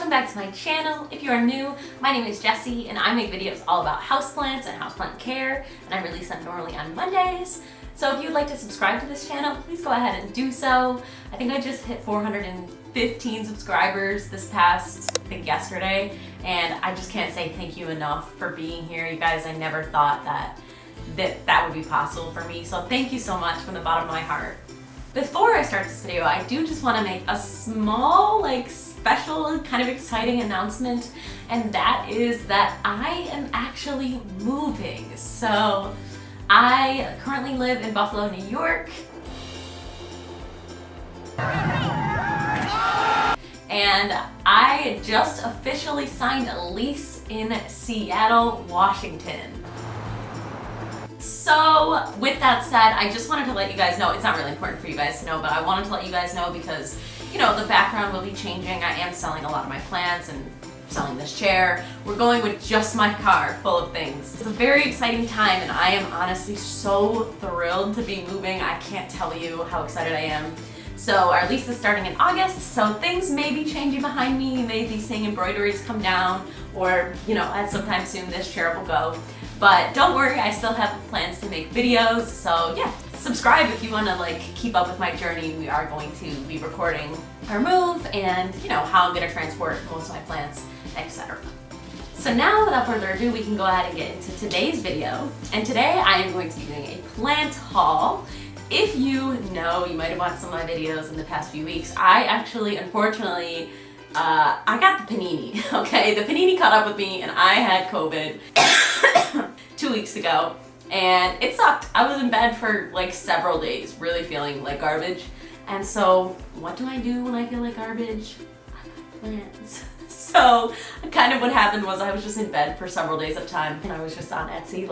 welcome back to my channel. If you are new, my name is Jessie and I make videos all about houseplants and houseplant care, and I release them normally on Mondays. So if you'd like to subscribe to this channel, please go ahead and do so. I think I just hit 415 subscribers this past, I think yesterday, and I just can't say thank you enough for being here. You guys, I never thought that would be possible for me, so thank you so much from the bottom of my heart. Before I start this video, I do just want to make a small, special, kind of exciting announcement, and that is that I am actually moving. So I currently live in Buffalo, New York, and I just officially signed a lease in Seattle, Washington. So with that said, I just wanted to let you guys know, it's not really important for you guys to know, but I wanted to let you guys know because, you know, the background will be changing. I am selling a lot of my plants and selling this chair. We're going with just my car full of things. It's a very exciting time and I am honestly so thrilled to be moving. I can't tell you how excited I am. So our lease is starting in August, so things may be changing behind me. You may be seeing embroideries come down, or, you know, at some time soon this chair will go. But don't worry, I still have plans to make videos, so yeah, subscribe if you want to keep up with my journey. We are going to be recording our move and, you know, how I'm going to transport most of my plants, etc. So now, without further ado, we can go ahead and get into today's video. And today I am going to be doing a plant haul. If you know, you might have watched some of my videos in the past few weeks, I actually, unfortunately, I got the panini, okay? The panini caught up with me and I had COVID 2 weeks ago and it sucked. I was in bed for several days, really feeling like garbage. And so what do I do when I feel like garbage? I buy plants. So kind of what happened was I was just in bed for several days at a time and I was just on Etsy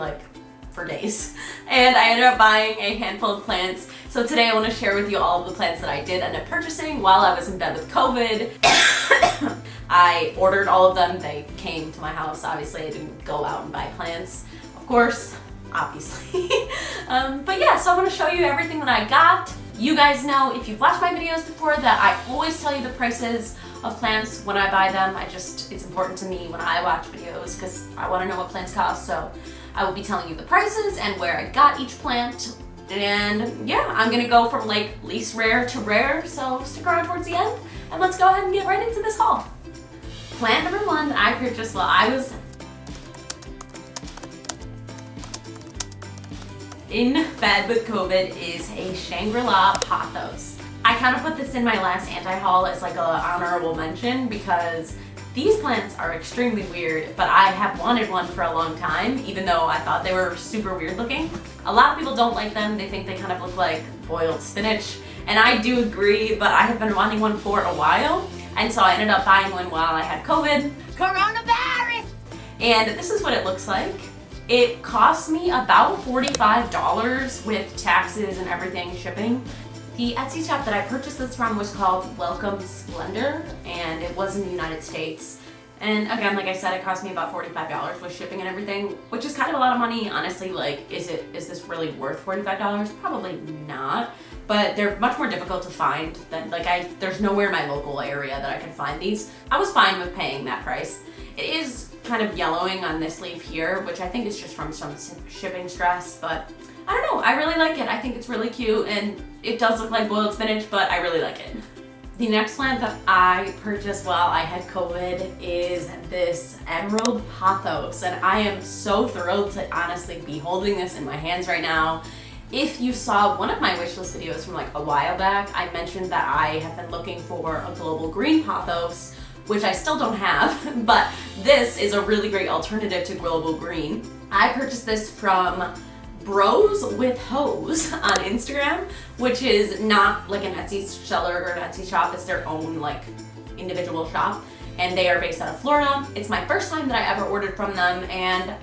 for days. And I ended up buying a handful of plants. So today I want to share with you all of the plants that I did end up purchasing while I was in bed with COVID. I ordered all of them. They came to my house. Obviously, I didn't go out and buy plants, of course, obviously. But yeah, so I want to show you everything that I got. You guys know, if you've watched my videos before, that I always tell you the prices of plants when I buy them. It's important to me when I watch videos because I want to know what plants cost. So I will be telling you the prices and where I got each plant. And yeah, I'm gonna go from least rare to rare, so stick around towards the end and let's go ahead and get right into this haul. Plant number one that I purchased while I was in bed with COVID is a Shangri-La pothos. I kind of put this in my last anti-haul as an honorable mention because these plants are extremely weird, but I have wanted one for a long time, even though I thought they were super weird looking. A lot of people don't like them. They think they kind of look like boiled spinach, and I do agree, but I have been wanting one for a while, and so I ended up buying one while I had COVID. Coronavirus! And this is what it looks like. It cost me about $45 with taxes and everything, shipping. The Etsy shop that I purchased this from was called Welcome Splendor, and it was in the United States. And again, like I said, it cost me about $45 with shipping and everything, which is kind of a lot of money. Honestly, is this really worth $45? Probably not. But they're much more difficult to find than, there's nowhere in my local area that I can find these. I was fine with paying that price. It is kind of yellowing on this leaf here, which I think is just from some shipping stress, but I don't know, I really like it. I think it's really cute and it does look like boiled spinach, but I really like it. The next plant that I purchased while I had COVID is this emerald pothos, and I am so thrilled to honestly be holding this in my hands right now. If you saw one of my wishlist videos from a while back, I mentioned that I have been looking for a global green pothos, which I still don't have, but this is a really great alternative to global green. I purchased this from Bros with Hose on Instagram, which is not an Etsy seller or an Etsy shop. It's their own individual shop, and they are based out of Florida. It's my first time that I ever ordered from them, and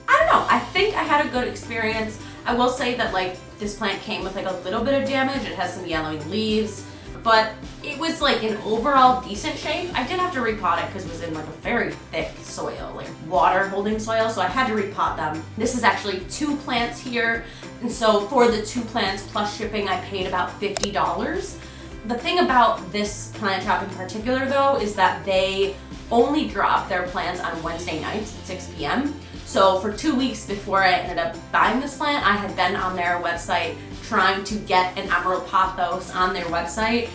I don't know, I think I had a good experience. I will say that this plant came with a little bit of damage. It has some yellowing leaves, but it was in overall decent shape. I did have to repot it because it was in a very thick soil, water holding soil, so I had to repot them. This is actually 2 plants here, and so for the 2 plants plus shipping I paid about $50, The thing about this plant shop in particular though is that they only drop their plants on Wednesday nights at 6 p.m. So for 2 weeks before I ended up buying this plant, I had been on their website trying to get an emerald pothos on their website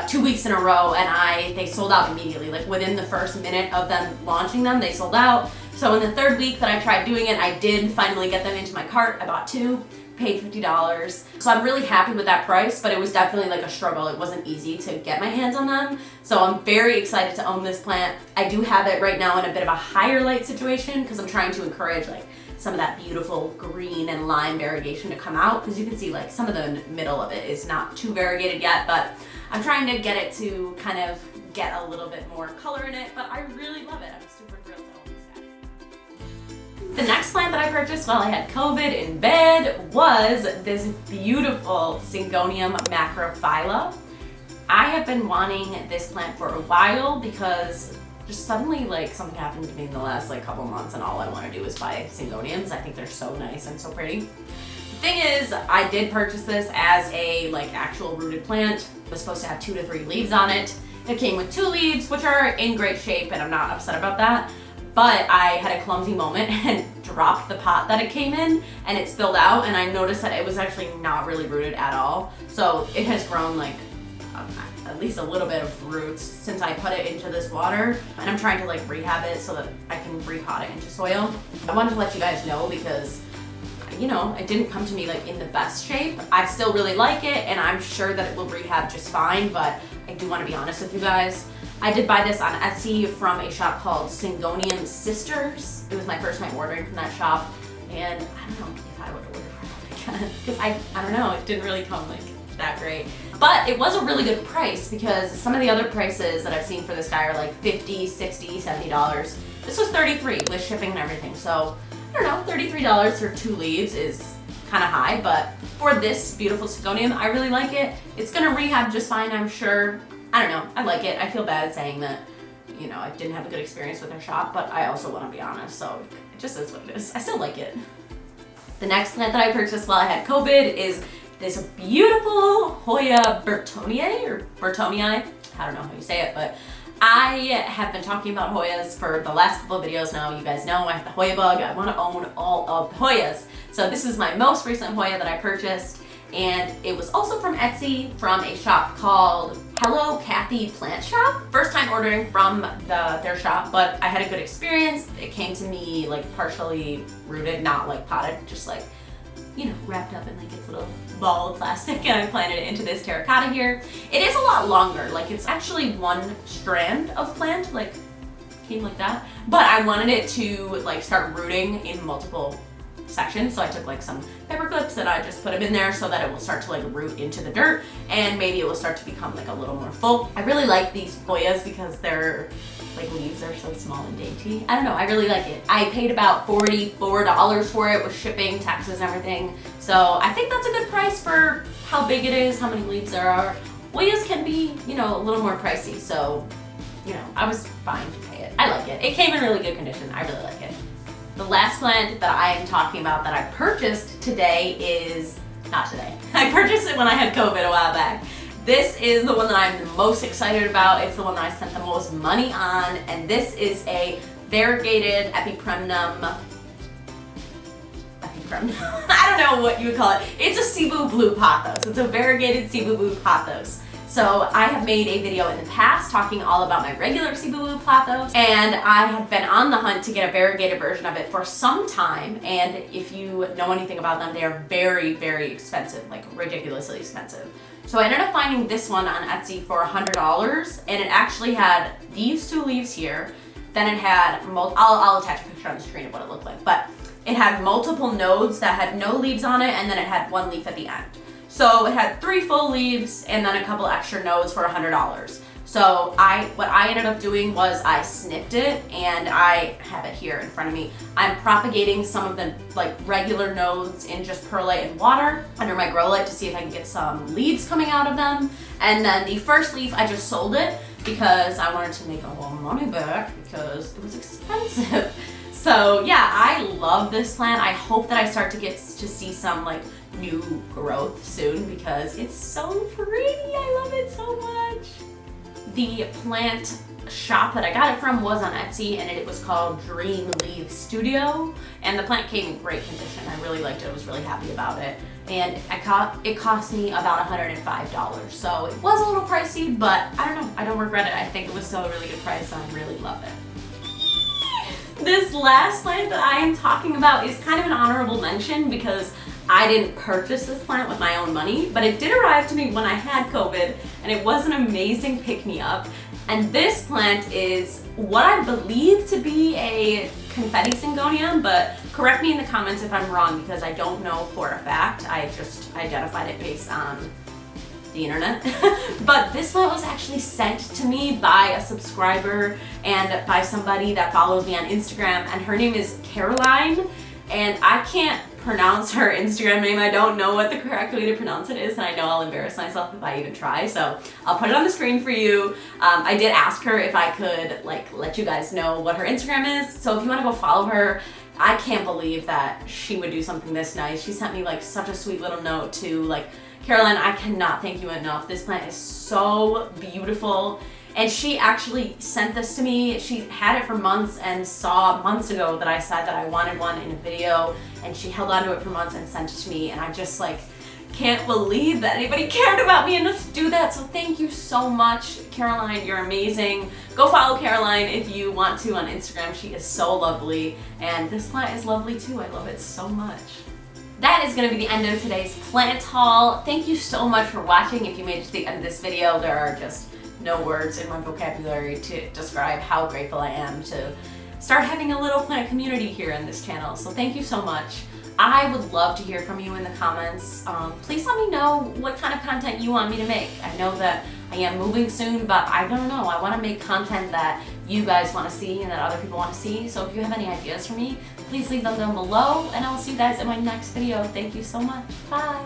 2 weeks in a row, and they sold out immediately. Like within the first minute of them launching them, they sold out. So in the third week that I tried doing it, I did finally get them into my cart. I bought 2. Paid $50. So I'm really happy with that price, but it was definitely like a struggle. It wasn't easy to get my hands on them. So I'm very excited to own this plant. I do have it right now in a bit of a higher light situation because I'm trying to encourage like some of that beautiful green and lime variegation to come out, because you can see like some of the middle of it is not too variegated yet, but I'm trying to get it to kind of get a little bit more color in it, but I really love it. I'm super thrilled to own this guy. The next plant that I purchased while I had COVID in bed was this beautiful syngonium macrophylla. I have been wanting this plant for a while because just suddenly like something happened to me in the last like couple months and all I want to do is buy syngoniums. I think they're so nice and so pretty. The thing is, I did purchase this as a like actual rooted plant. It was supposed to have 2 to 3 leaves on it. It came with 2 leaves, which are in great shape, and I'm not upset about that. But I had a clumsy moment and dropped the pot that it came in, and it spilled out, and I noticed that it was actually not really rooted at all. So it has grown like at least a little bit of roots since I put it into this water, and I'm trying to like rehab it so that I can repot it into soil. I wanted to let you guys know because, you know, it didn't come to me like in the best shape. I still really like it, and I'm sure that it will rehab just fine, but I do want to be honest with you guys. I did buy this on Etsy from a shop called Syngonium Sisters. It was my first time ordering from that shop, and I don't know if I would order from it again because I don't know, it didn't really come like that great. But it was a really good price because some of the other prices that I've seen for this guy are like $50, $60, $70. This was $33 with shipping and everything. So I don't know, $33 for 2 leaves is kind of high, but for this beautiful syngonium, I really like it. It's gonna rehab just fine, I'm sure. I don't know, I like it. I feel bad saying that, you know, I didn't have a good experience with their shop, but I also want to be honest, so it just is what it is. I still like it. The next plant that I purchased while I had COVID is this beautiful Hoya bertonieri, or bertonii. I don't know how you say it, but I have been talking about Hoyas for the last couple of videos now. You guys know I have the Hoya bug. I want to own all of the Hoyas. So this is my most recent Hoya that I purchased, and it was also from Etsy from a shop called Hello Kathy Plant Shop. First time ordering from their shop, but I had a good experience. It came to me like partially rooted, not like potted, just like, you know, wrapped up in like its little ball of plastic, and I planted it into this terracotta here. It is a lot longer, like it's actually 1 strand of plant, like came like that, but I wanted it to like start rooting in multiple sections, so I took like some paper clips and I just put them in there so that it will start to like root into the dirt, and maybe it will start to become like a little more full. I really like these Hoyas because their like leaves are so small and dainty. I don't know, I really like it. I paid about $44 for it with shipping, taxes, and everything. So I think that's a good price for how big it is, how many leaves there are. Hoyas can be, you know, a little more pricey, so, you know, I was fine to pay it. I like it. It came in really good condition. I really like it. The last plant that I am talking about that I purchased today is, not today, I purchased it when I had COVID a while back. This is the one that I'm the most excited about. It's the one that I spent the most money on, and this is a variegated epipremnum. I don't know what you would call it. It's a Cebu blue pothos. It's a variegated Cebu blue pothos. So I have made a video in the past talking all about my regular Cebu blue pothos, and I have been on the hunt to get a variegated version of it for some time, and if you know anything about them, they are very, very expensive, like ridiculously expensive. So I ended up finding this one on Etsy for $100, and it actually had these 2 leaves here. Then it had, I'll attach a picture on the screen of what it looked like, but it had multiple nodes that had no leaves on it, and then it had 1 leaf at the end. So it had 3 full leaves and then a couple extra nodes for $100. So what I ended up doing was I snipped it, and I have it here in front of me. I'm propagating some of the like regular nodes in just perlite and water under my grow light to see if I can get some leaves coming out of them. And then the first leaf, I just sold it because I wanted to make a little money back because it was expensive. So yeah, I love this plant. I hope that I start to get to see some like new growth soon because it's so pretty. I love it so much. The plant shop that I got it from was on Etsy, and it was called Dream Leaf Studio, and the plant came in great condition. I really liked it. I was really happy about it, and it cost me about $105, so it was a little pricey, but I don't know, I don't regret it. I think it was still a really good price, and I really love it. This last plant that I am talking about is kind of an honorable mention because I didn't purchase this plant with my own money, but it did arrive to me when I had COVID, and it was an amazing pick-me-up. And this plant is what I believe to be a confetti syngonium, but correct me in the comments if I'm wrong because I don't know for a fact. I just identified it based on the internet. But this plant was actually sent to me by a subscriber and by somebody that follows me on Instagram, and her name is Caroline, and I can't pronounce her Instagram name. I don't know what the correct way to pronounce it is, and I know I'll embarrass myself if I even try, so I'll put it on the screen for you. I did ask her if I could let you guys know what her Instagram is, so if you want to go follow her. I can't believe that she would do something this nice. She sent me such a sweet little note too. Caroline, I cannot thank you enough. This plant is so beautiful. And she actually sent this to me. She had it for months and saw months ago that I said that I wanted one in a video, and she held on to it for months and sent it to me, and I just can't believe that anybody cared about me enough to do that. So thank you so much, Caroline. You're amazing. Go follow Caroline if you want to on Instagram. She is so lovely, and this plant is lovely too. I love it so much. That is going to be the end of today's plant haul. Thank you so much for watching. If you made it to the end of this video, there are just no words in my vocabulary to describe how grateful I am to start having a little plant community here in this channel. So thank you so much. I would love to hear from you in the comments. Please let me know what kind of content you want me to make. I know that I am moving soon, but I don't know. I want to make content that you guys want to see and that other people want to see. So if you have any ideas for me, please leave them down below, and I will see you guys in my next video. Thank you so much. Bye.